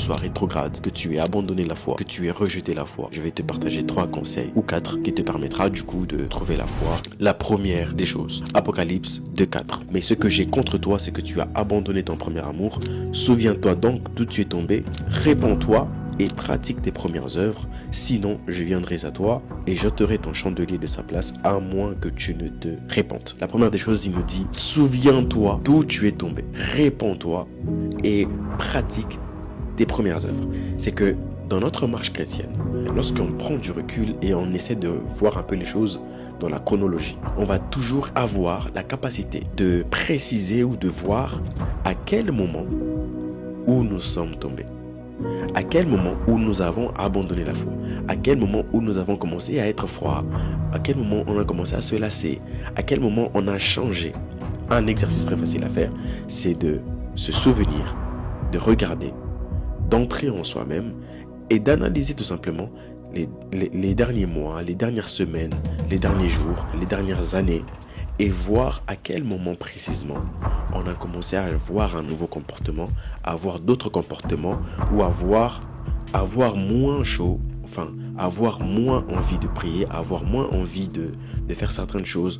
sois rétrograde, que tu aies abandonné la foi, que tu aies rejeté la foi, je vais te partager 3 conseils ou 4 qui te permettra du coup de trouver la foi. La première des choses, Apocalypse 2:4. Mais ce que j'ai contre toi, c'est que tu as abandonné ton premier amour. Souviens-toi donc d'où tu es tombé, répands-toi et pratique tes premières œuvres, sinon je viendrai à toi et j'ôterai ton chandelier de sa place à moins que tu ne te répandes. La première des choses, il nous dit, souviens-toi d'où tu es tombé, répands-toi et pratique tes premières œuvres. C'est que dans notre marche chrétienne, lorsqu'on prend du recul et on essaie de voir un peu les choses dans la chronologie, on va toujours avoir la capacité de préciser ou de voir à quel moment où nous sommes tombés. À quel moment où nous avons abandonné la foi? À quel moment où nous avons commencé à être froids? À quel moment on a commencé à se lasser? À quel moment on a changé? Un exercice très facile à faire, c'est de se souvenir, de regarder, d'entrer en soi-même et d'analyser tout simplement les derniers mois, les dernières semaines, les derniers jours, les dernières années et voir à quel moment précisément on a commencé à avoir un nouveau comportement, à avoir d'autres comportements ou à avoir moins chaud, enfin avoir moins envie de prier, avoir moins envie de faire certaines choses,